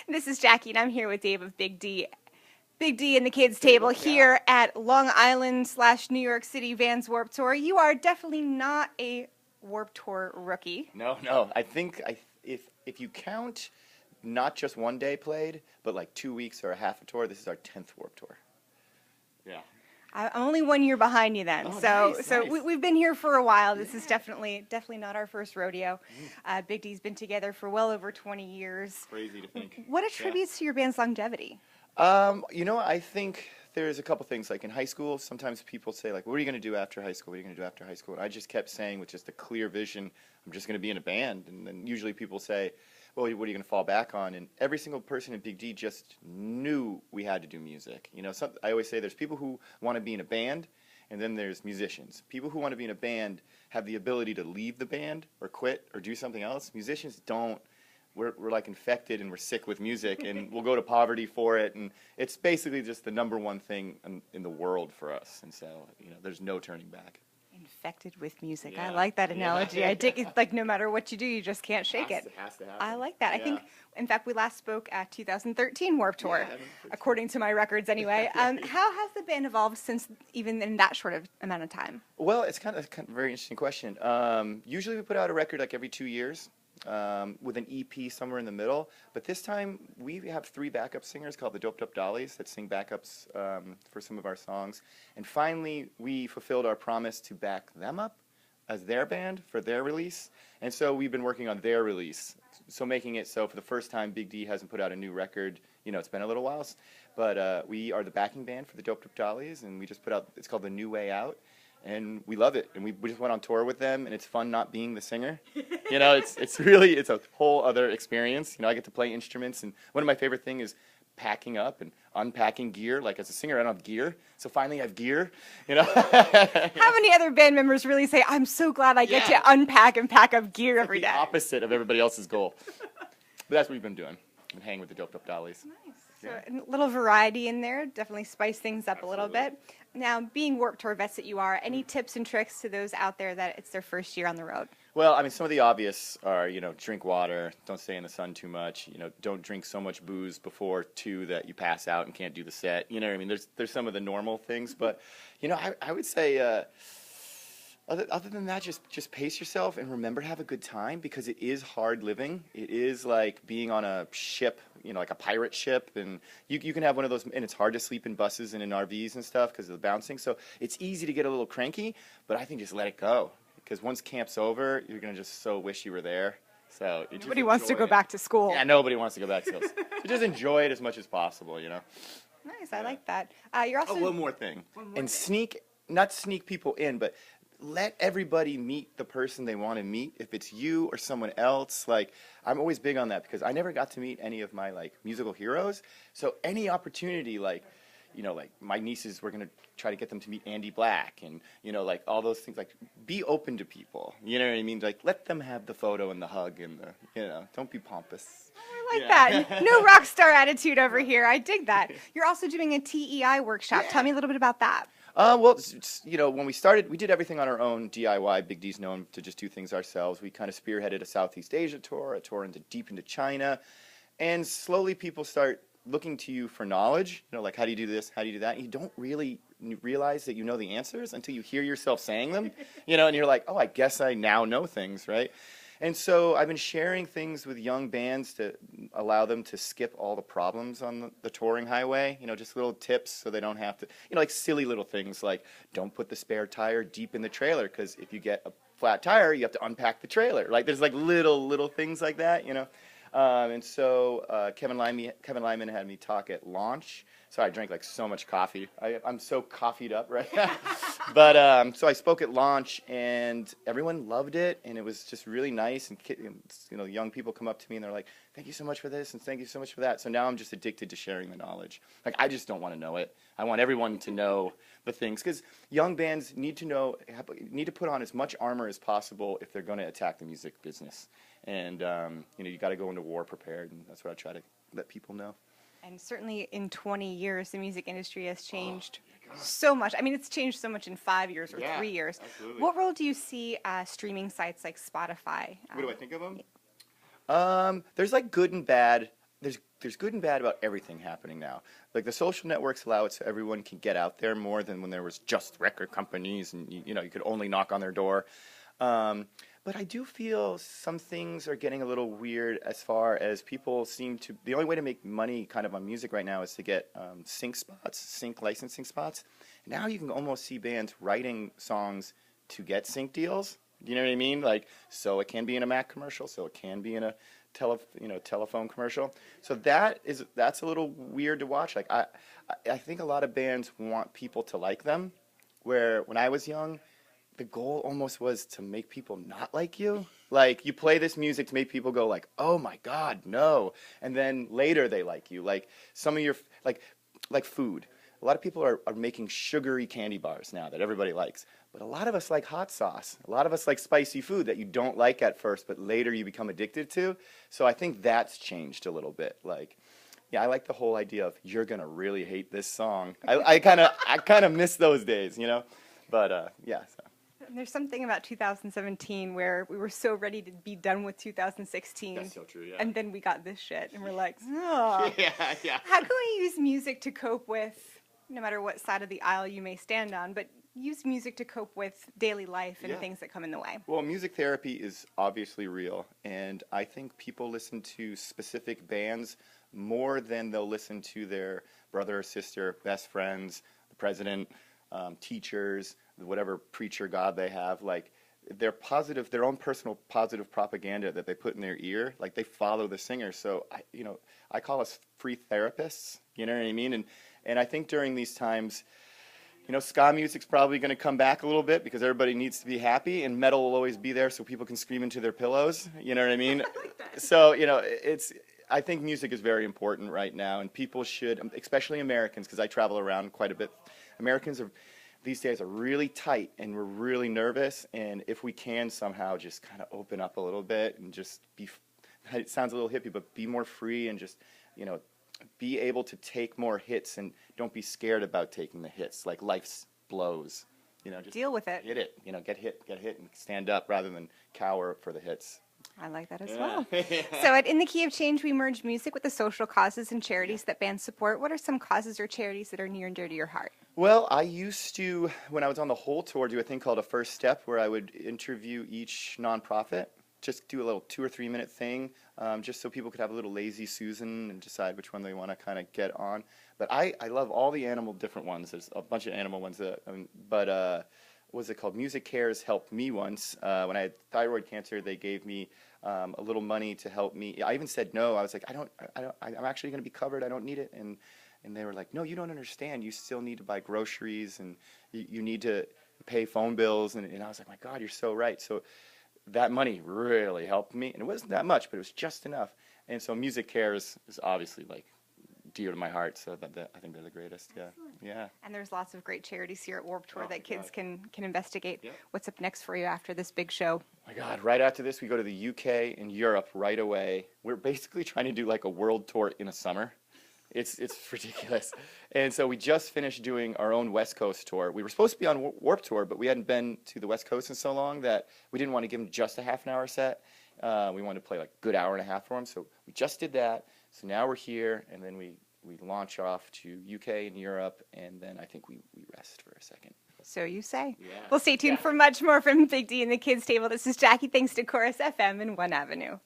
This is Jackie, and I'm here with Dave of Big D. Big D and the Kids Table here at Long Island / New York City Vans Warped Tour. You are definitely not a Warped Tour rookie. No. I think if you count not just one day played, but like 2 weeks or a half a tour, this is our 10th Warped Tour. Yeah. I'm only 1 year behind you then, Nice. We've been here for a while. This is definitely not our first rodeo. Big D's been together for well over 20 years. Crazy to think. What attributes to your band's longevity? I think there's a couple things. Like in high school, sometimes people say, like, what are you going to do after high school? What are you going to do after high school? And I just kept saying with just a clear vision, I'm just going to be in a band. And then usually people say, well, what are you going to fall back on? And every single person in Big D just knew we had to do music. I always say there's people who want to be in a band, and then there's musicians. People who want to be in a band have the ability to leave the band or quit or do something else. Musicians don't. We're like infected and we're sick with music, and we'll go to poverty for it, and it's basically just the number one thing in the world for us. And so, there's no turning back. Infected with music. Yeah. I like that analogy. I dig it. Like no matter what you do, you just can't shake it. It has to happen. I like that. Yeah. I think, in fact, we last spoke at 2013 Warped Tour, according to my records anyway. How has the band evolved since even in that short of amount of time? Well, it's kind of a very interesting question. Usually we put out a record like every 2 years. With an EP somewhere in the middle. But this time we have 3 backup singers called the Doped Up Dollies that sing backups for some of our songs. And finally we fulfilled our promise to back them up as their band for their release. And so we've been working on their release. So making it so for the first time Big D hasn't put out a new record. It's been a little while. But we are the backing band for the Doped Up Dollies, and we just put out, it's called The New Way Out. And we love it, and we just went on tour with them, and it's fun not being the singer. It's a whole other experience. I get to play instruments, and one of my favorite things is packing up and unpacking gear. Like as a singer, I don't have gear, so finally I have gear. How many other band members really say, "I'm so glad I get to unpack and pack up gear every day"? The opposite of everybody else's goal. But that's what we've been doing, and hanging with the Doped Up Dollies. Nice. So a little variety in there, definitely spice things up a little bit. Now, being Warped Tour vets that you are, any tips and tricks to those out there that it's their first year on the road? Well, some of the obvious are, drink water, don't stay in the sun too much, don't drink so much booze before 2 that you pass out and can't do the set. There's some of the normal things, but, I would say, other than that, just pace yourself and remember to have a good time, because it is hard living. It is like being on a ship, like a pirate ship, and you can have one of those, and it's hard to sleep in buses and in RVs and stuff because of the bouncing. So it's easy to get a little cranky, but I think just let it go, because once camp's over, you're going to just so wish you were there. So nobody wants to go back to school. Yeah, nobody wants to go back to school. So just enjoy it as much as possible, Nice, I like that. You're also... one more thing. Not sneak people in, but let everybody meet the person they want to meet. If it's you or someone else, I'm always big on that, because I never got to meet any of my musical heroes. So any opportunity, like my nieces, we're gonna try to get them to meet Andy Black, and all those things. Be open to people. You know what I mean? Let them have the photo and the hug and don't be pompous. I like that. No rock star attitude over here. I dig that. You're also doing a TEI workshop. Tell me a little bit about that. When we started, we did everything on our own, DIY. Big D's known to just do things ourselves. We kind of spearheaded a Southeast Asia tour, a tour deep into China, and slowly people start looking to you for knowledge. How do you do this? How do you do that? And you don't really realize that you know the answers until you hear yourself saying them, and you're like, oh, I guess I now know things, right? And so I've been sharing things with young bands to allow them to skip all the problems on the touring highway, just little tips so they don't have to, like silly little things like don't put the spare tire deep in the trailer, because if you get a flat tire, you have to unpack the trailer. There's little things like that, And so Kevin Lyman had me talk at launch. So I drank so much coffee. I'm so coffeeed up right now. But so I spoke at launch, and everyone loved it, and it was just really nice. And young people come up to me and they're like, "Thank you so much for this, and thank you so much for that." So now I'm just addicted to sharing the knowledge. I just don't want to know it. I want everyone to know the things, because young bands need to put on as much armor as possible if they're going to attack the music business. And you got to go into war prepared, and that's what I try to let people know. And certainly in 20 years, the music industry has changed so much. It's changed so much in 5 years or 3 years. Absolutely. What role do you see streaming sites like Spotify? What do I think of them? There's good and bad. There's there's good and bad about everything happening now. Like the social networks allow it so everyone can get out there more than when there was just record companies and you know you could only knock on their door. But I do feel some things are getting a little weird as far as people seem to. The only way to make money kind of on music right now is to get sync licensing spots. Now you can almost see bands writing songs to get sync deals. You know what I mean? Like, so it can be in a Mac commercial, so it can be in a telephone commercial. So that's a little weird to watch. Like, I think a lot of bands want people to like them, where when I was young, the goal almost was to make people not like you. Like, you play this music to make people go like, oh my God, no. And then later they like you. Like, some of your, like food. A lot of people are making sugary candy bars now that everybody likes. But a lot of us like hot sauce. A lot of us like spicy food that you don't like at first, but later you become addicted to. So I think that's changed a little bit. Like, yeah, I like the whole idea of you're going to really hate this song. I kind of miss those days, you know? But, yeah, so. There's something about 2017 where we were so ready to be done with 2016. That's so true, yeah. And then we got this shit, and we're like, oh. Yeah. How can we use music to cope with, no matter what side of the aisle you may stand on, but use music to cope with daily life and things that come in the way? Well, music therapy is obviously real, and I think people listen to specific bands more than they'll listen to their brother or sister, best friends, the president, teachers, whatever preacher god they have. Like, their own personal positive propaganda that they put in their ear, like they follow the singer. So I call us free therapists. You know what I mean? And I think during these times, ska music's probably going to come back a little bit because everybody needs to be happy, and metal will always be there so people can scream into their pillows. You know what I mean? I like that. So I think music is very important right now, and people should, especially Americans, because I travel around quite a bit. Americans these days are really tight, and we're really nervous, and if we can somehow just kind of open up a little bit and just be, it sounds a little hippie, but be more free and just, be able to take more hits and don't be scared about taking the hits, like life's blows. Just deal with it. Hit it, get hit and stand up rather than cower for the hits. I like that as well. So at In the Key of Change, we merge music with the social causes and charities that bands support. What are some causes or charities that are near and dear to your heart? Well, I used to, when I was on the whole tour, do a thing called a first step where I would interview each nonprofit, just do a little 2 or 3 minute thing, just so people could have a little lazy Susan and decide which one they want to kind of get on. But I love all the different ones. There's a bunch of animal ones, what was it called? Music Cares helped me once. When I had thyroid cancer, they gave me a little money to help me. I even said no. I was like, I'm actually going to be covered. I don't need it. And they were like, no, you don't understand. You still need to buy groceries, and you need to pay phone bills. And I was like, my God, you're so right. So that money really helped me. And it wasn't that much, but it was just enough. And so Music Cares is obviously like dear to my heart, so I think they're the greatest. Yeah. And there's lots of great charities here at Warped Tour that kids can investigate. Yep. What's up next for you after this big show? My God, right after this, we go to the UK and Europe right away. We're basically trying to do like a world tour in a summer. It's ridiculous. And so we just finished doing our own West Coast tour. We were supposed to be on Warped Tour, but we hadn't been to the West Coast in so long that we didn't want to give them just a half an hour set. We wanted to play like a good hour and a half for them. So we just did that. So now we're here, and then we launch off to UK and Europe, and then I think we rest for a second. So you say. Yeah. Well, stay tuned for much more from Big D and the Kids Table. This is Jackie, thanks to Chorus FM and One Avenue.